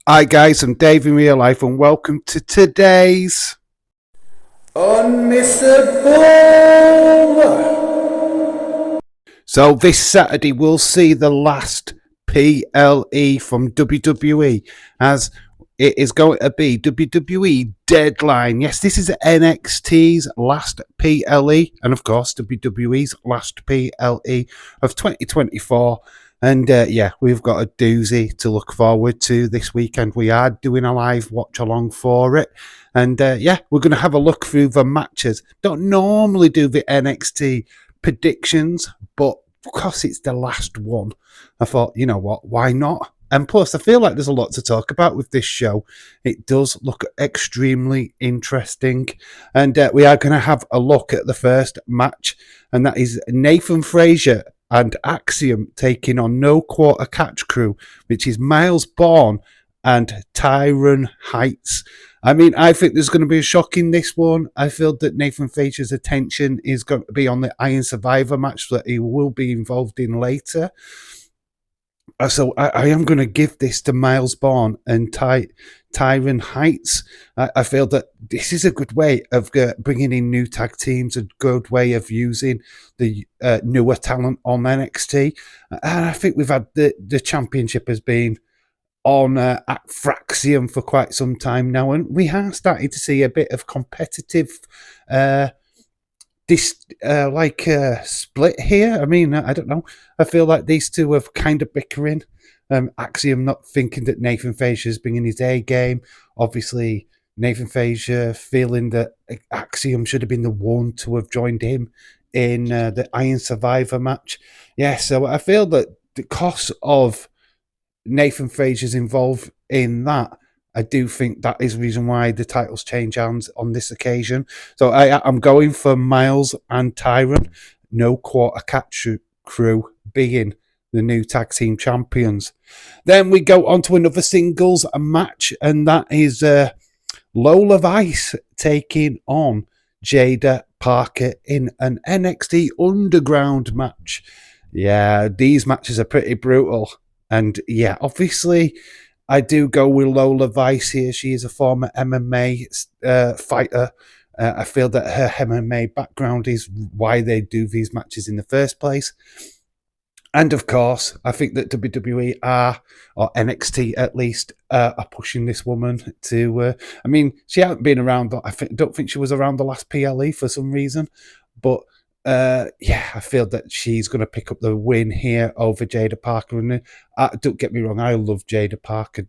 Hi guys, I'm Dave in real life and welcome to today's Unmissable! So this Saturday we'll see the last PLE from WWE as it is going to be WWE Deadline. Yes, this is NXT's last PLE and of course WWE's last PLE of 2024. And we've got a doozy to look forward to this weekend. We are doing a live watch along for it. And we're going to have a look through the matches. Don't normally do the NXT predictions, but because it's the last one, I thought, you know what, why not? And plus, I feel like there's a lot to talk about with this show. It does look extremely interesting. And we are going to have a look at the first match, and that is Nathan Frazer and Axiom taking on No Quarter Catch Crew, which is Miles Bourne and Tyron Heights. I mean, I think there's going to be a shock in this one. I feel that Nathan Frazer's attention is going to be on the Iron Survivor match that he will be involved in later. So I am going to give this to Miles Bourne and Tyron Heights. I feel that this is a good way of bringing in new tag teams, a good way of using the newer talent on NXT. And I think we've had the championship has been on at Axiom for quite some time now, and we are starting to see a bit of competitive split here. I mean, I don't know. I feel like these two are kind of bickering. Axiom not thinking that Nathan Frazer's bringing his A game. Obviously, Nathan Frazer feeling that Axiom should have been the one to have joined him in the Iron Survivor match. Yeah, so I feel that the cost of Nathan Frazer's involved in that, I do think that is the reason why the titles change hands on this occasion. So I'm going for Miles and Tyron, No Quarter Catch Crew being the new tag team champions. Then we go on to another singles match, and that is Lola Vice taking on Jaida Parker in an NXT Underground match. Yeah, these matches are pretty brutal. And yeah, obviously, I do go with Lola Vice here. She is a former MMA fighter. I feel that her MMA background is why they do these matches in the first place. And of course, I think that WWE or NXT at least, are pushing this woman to. I mean, she hasn't been around. Don't think she was around the last PLE for some reason. But I feel that she's going to pick up the win here over Jaida Parker. And don't get me wrong, I love Jaida Parker.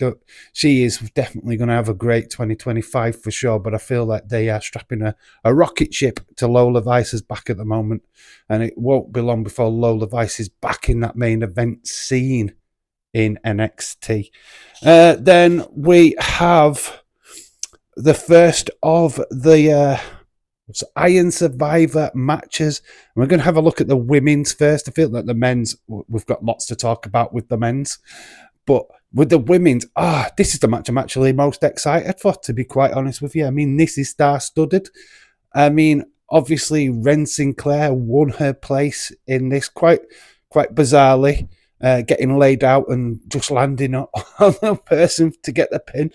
She is definitely going to have a great 2025 for sure. But I feel like they are strapping a rocket ship to Lola Vice's back at the moment. And it won't be long before Lola Vice is back in that main event scene in NXT. Then we have the first of the Iron Survivor matches. And we're going to have a look at the women's first. I feel like the men's, we've got lots to talk about with the men's. But with the women's, this is the match I'm actually most excited for, to be quite honest with you. I mean, this is star-studded. I mean, obviously, Ren Sinclair won her place in this quite bizarrely, getting laid out and just landing on a person to get the pin.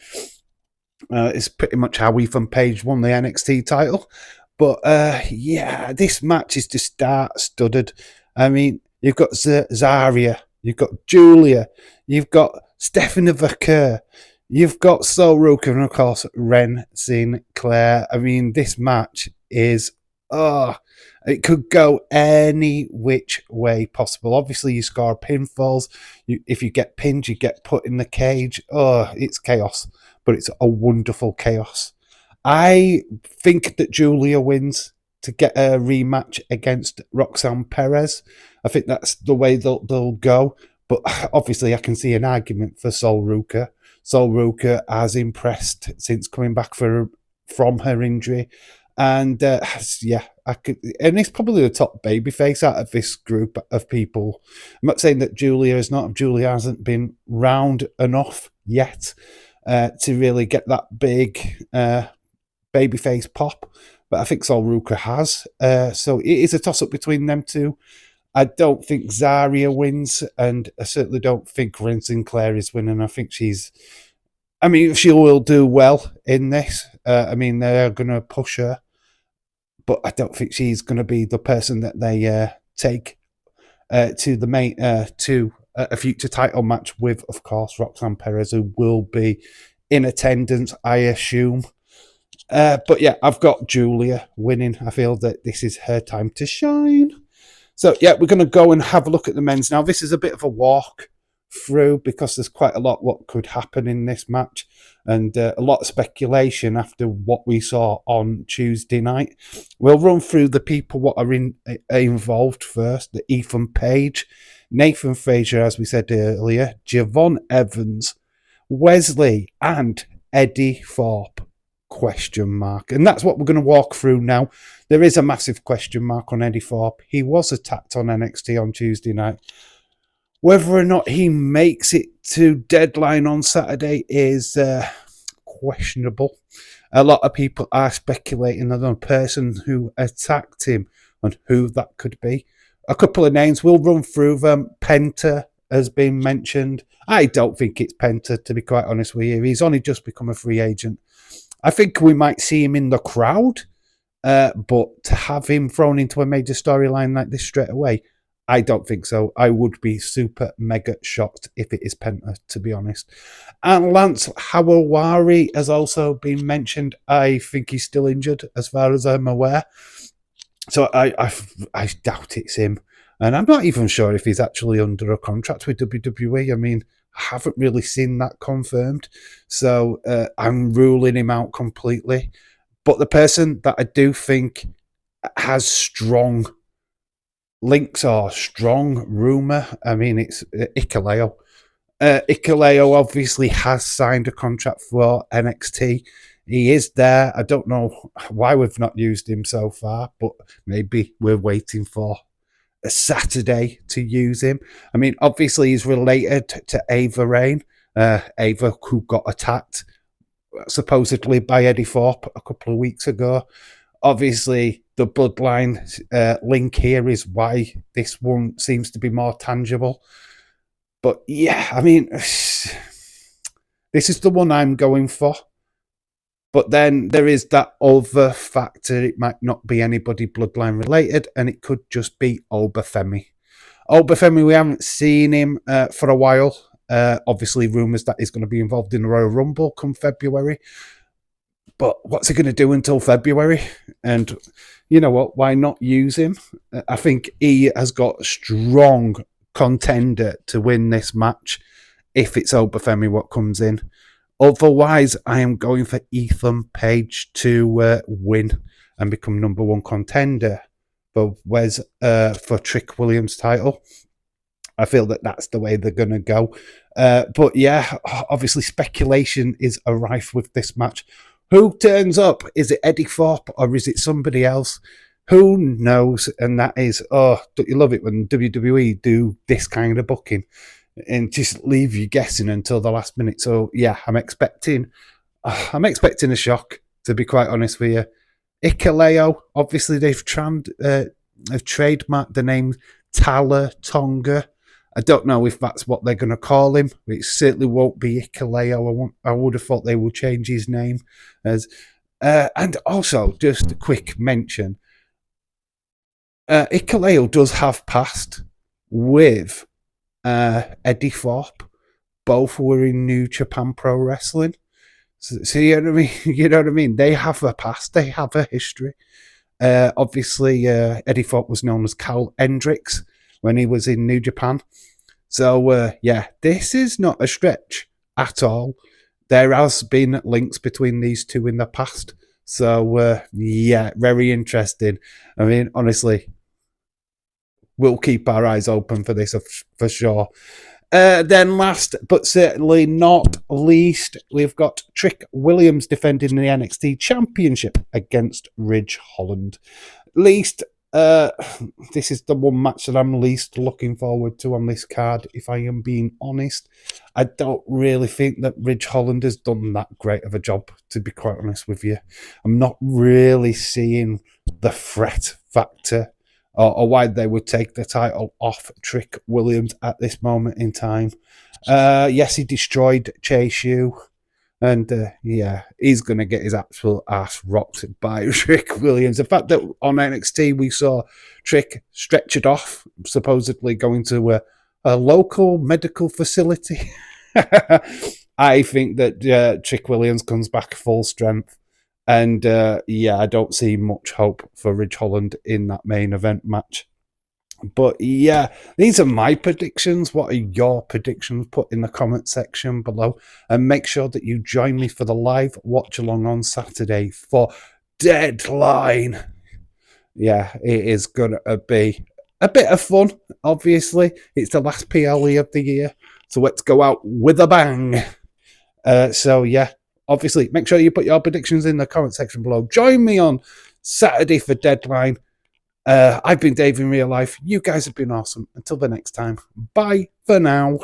It's pretty much how Ethan Page won the NXT title. But this match is just star-studded. I mean, you've got Zarya, you've got Julia, you've got Stephanie Vaquer, you've got Sol Ruka, and of course, Ren Sinclair. I mean, this match is, it could go any which way possible. Obviously, you score pinfalls. If you get pinned, you get put in the cage. It's chaos, but it's a wonderful chaos. I think that Julia wins to get a rematch against Roxanne Perez. I think that's the way they'll go. But obviously, I can see an argument for Sol Ruka. Sol Ruka has impressed since coming back from her injury. And I could, and it's probably the top babyface out of this group of people. I'm not saying that Julia is not. Julia hasn't been round enough yet to really get that big babyface pop, but I think Sol Ruka has. So it is a toss-up between them two. I don't think Zarya wins, and I certainly don't think Ren Sinclair is winning. I think she's I mean, she will do well in this. I mean, they're going to push her, but I don't think she's going to be the person that they take to the main to a future title match with, of course, Roxanne Perez, who will be in attendance, I assume. But yeah, I've got Julia winning. I feel that this is her time to shine. So yeah, we're going to go and have a look at the men's now. This is a bit of a walk through because there's quite a lot what could happen in this match, and a lot of speculation after what we saw on Tuesday night. We'll run through the people what are involved first. The Ethan Page, Nathan Frazer, as we said earlier, Javon Evans, Wesley, and Eddie Thorpe. Question mark. And that's what we're going to walk through now. There is a massive question mark on Eddie Thorpe. He was attacked on NXT on Tuesday night. Whether or not he makes it to deadline on Saturday is questionable. A lot of people are speculating on the person who attacked him and who that could be. A couple of names, we'll run through them. Penta has been mentioned. I don't think it's Penta, to be quite honest with you. He's only just become a free agent. I think we might see him in the crowd, but to have him thrown into a major storyline like this straight away, I don't think so. I would be super mega shocked if it is Penta, to be honest. And Lance Hawawari has also been mentioned. I think he's still injured, as far as I'm aware. So I doubt it's him. And I'm not even sure if he's actually under a contract with WWE. I mean, I haven't really seen that confirmed. So I'm ruling him out completely. But the person that I do think has strong links or strong rumour, I mean, it's Ikaleo. Ikaleo obviously has signed a contract for NXT. He is there. I don't know why we've not used him so far, but maybe we're waiting for a Saturday to use him. I mean, obviously he's related to Ava Raine. Ava, who got attacked supposedly by Eddie Thorpe a couple of weeks ago. Obviously, the bloodline link here is why this one seems to be more tangible. But yeah, I mean, this is the one I'm going for. But then there is that other factor. It might not be anybody bloodline related, and it could just be Obafemi. Obafemi, we haven't seen him for a while. Obviously, rumours that he's going to be involved in the Royal Rumble come February. But what's he going to do until February? And you know what? Why not use him? I think he has got a strong contender to win this match if it's Obafemi what comes in. Otherwise, I am going for Ethan Page to win and become number one contender for for Trick Williams' title. I feel that that's the way they're going to go. But yeah, obviously speculation is rife with this match. Who turns up? Is it Eddie Thorpe or is it somebody else? Who knows? And that is, don't you love it when WWE do this kind of booking and just leave you guessing until the last minute? So yeah, I'm expecting a shock, to be quite honest with you. Ikaleo, obviously they've trademarked the name Tala Tonga. I don't know if that's what they're going to call him. It certainly won't be Ikaleo. I would have thought they would change his name. And also, just a quick mention, Ikaleo does have past with Eddie Thorpe. Both were in New Japan Pro Wrestling. So you know what I mean? You know what I mean? They have a past. They have a history. Obviously, Eddie Thorpe was known as Cal Hendricks when he was in New Japan. So, yeah, this is not a stretch at all. There has been links between these two in the past. So, yeah, very interesting. I mean, honestly, we'll keep our eyes open for this for sure. Then last, but certainly not least, we've got Trick Williams defending the NXT Championship against Ridge Holland. This is the one match that I'm least looking forward to on this card, if I am being honest. I don't really think that Ridge Holland has done that great of a job, to be quite honest with you. I'm not really seeing the threat factor or why they would take the title off Trick Williams at this moment in time. Yes, he destroyed Chase U. And yeah, he's going to get his actual ass rocked by Trick Williams. The fact that on NXT we saw Trick stretchered off, supposedly going to a local medical facility. I think that Trick Williams comes back full strength. And yeah, I don't see much hope for Ridge Holland in that main event match. But yeah, these are my predictions. What are your predictions? Put in the comment section below. And make sure that you join me for the live watch along on Saturday for Deadline. Yeah, it is going to be a bit of fun, obviously. It's the last PLE of the year. So let's go out with a bang. So yeah, obviously, make sure you put your predictions in the comment section below. Join me on Saturday for Deadline. I've been Dave in real life. You guys have been awesome. Until the next time, bye for now.